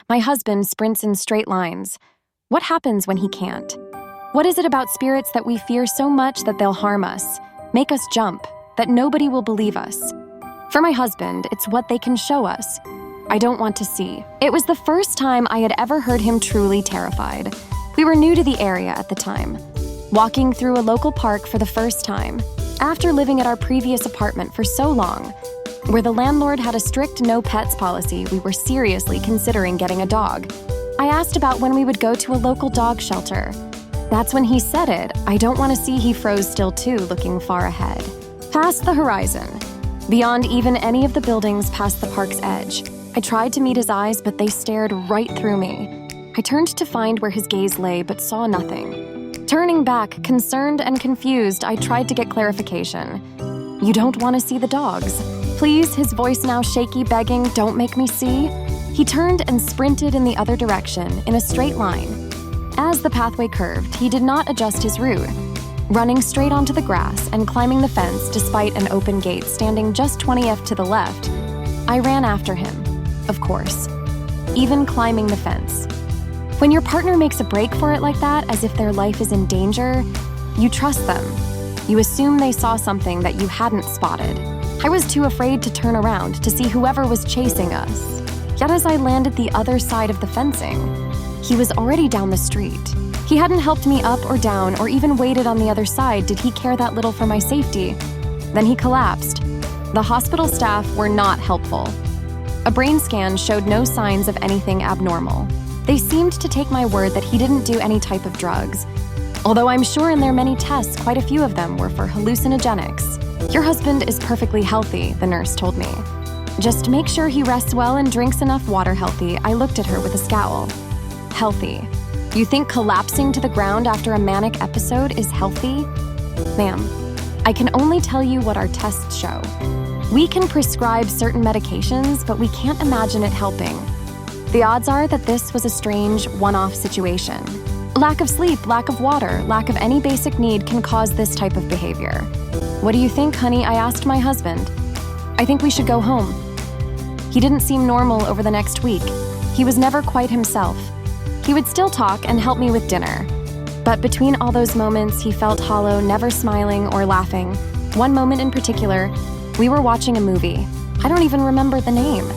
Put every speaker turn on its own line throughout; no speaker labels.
My husband sprints in straight lines. What happens when he can't? What is it about spirits that we fear so much that they'll harm us, make us jump, that nobody will believe us? For my husband, it's what they can show us. I don't want to see. It was the first time I had ever heard him truly terrified. We were new to the area at the time, walking through a local park for the first time, after living at our previous apartment for so long, where the landlord had a strict no pets policy. We were seriously considering getting a dog. I asked about when we would go to a local dog shelter. That's when he said it. I don't want to see. He froze still too, looking far ahead. Past the horizon, beyond even any of the buildings past the park's edge. I tried to meet his eyes, but they stared right through me. I turned to find where his gaze lay, but saw nothing. Turning back, concerned and confused, I tried to get clarification. You don't want to see the dogs? Please, his voice now shaky, begging, don't make me see. He turned and sprinted in the other direction, in a straight line. As the pathway curved, he did not adjust his route, running straight onto the grass and climbing the fence despite an open gate standing just 20 feet to the left. I ran after him, of course, even climbing the fence. When your partner makes a break for it like that, as if their life is in danger, you trust them. You assume they saw something that you hadn't spotted. I was too afraid to turn around to see whoever was chasing us. Yet as I landed the other side of the fencing, he was already down the street. He hadn't helped me up or down or even waited on the other side. Did he care that little for my safety? Then he collapsed. The hospital staff were not helpful. A brain scan showed no signs of anything abnormal. They seemed to take my word that he didn't do any type of drugs. Although I'm sure in their many tests, quite a few of them were for hallucinogenics. Your husband is perfectly healthy, the nurse told me. Just make sure he rests well and drinks enough water. Healthy. I looked at her with a scowl. Healthy. You think collapsing to the ground after a manic episode is healthy? Ma'am, I can only tell you what our tests show. We can prescribe certain medications, but we can't imagine it helping. The odds are that this was a strange, one-off situation. Lack of sleep, lack of water, lack of any basic need can cause this type of behavior. What do you think, honey? I asked my husband. I think we should go home. He didn't seem normal over the next week. He was never quite himself. He would still talk and help me with dinner. But between all those moments, he felt hollow, never smiling or laughing. One moment in particular, we were watching a movie. I don't even remember the name.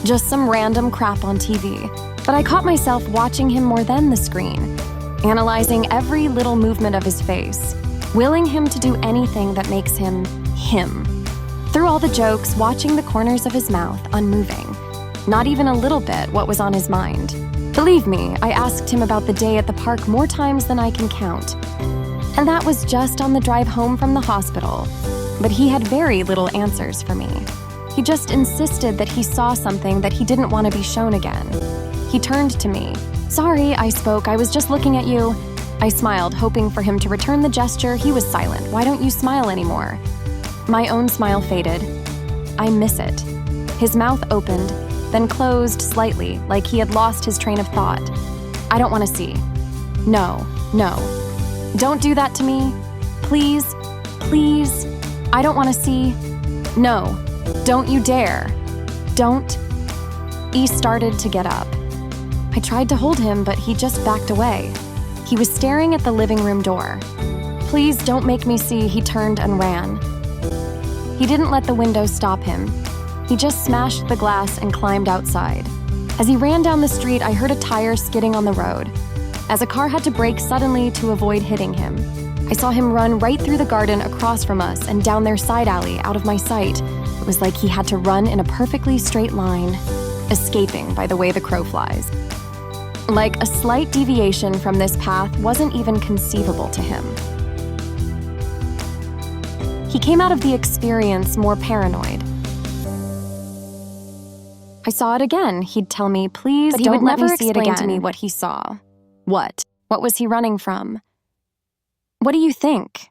Just some random crap on TV. But I caught myself watching him more than the screen, analyzing every little movement of his face, willing him to do anything that makes him him. Through all the jokes, watching the corners of his mouth unmoving, not even a little bit what was on his mind. Believe me, I asked him about the day at the park more times than I can count. And that was just on the drive home from the hospital. But he had very little answers for me. He just insisted that he saw something that he didn't want to be shown again. He turned to me. Sorry, I spoke. I was just looking at you. I smiled, hoping for him to return the gesture. He was silent. Why don't you smile anymore? My own smile faded. I miss it. His mouth opened, then closed slightly, like he had lost his train of thought. I don't want to see. No, no. Don't do that to me. Please, please. I don't want to see. No, don't you dare. Don't. He started to get up. I tried to hold him, but he just backed away. He was staring at the living room door. Please don't make me see. He turned and ran. He didn't let the window stop him. He just smashed the glass and climbed outside. As he ran down the street, I heard a tire skidding on the road. As a car had to brake suddenly to avoid hitting him, I saw him run right through the garden across from us and down their side alley out of my sight. It was like he had to run in a perfectly straight line, escaping by the way the crow flies. Like a slight deviation from this path wasn't even conceivable to him. He came out of the experience more paranoid. I saw it again. He'd tell me, please don't let me see it again. To me what he saw. What? What was he running from? What do you think?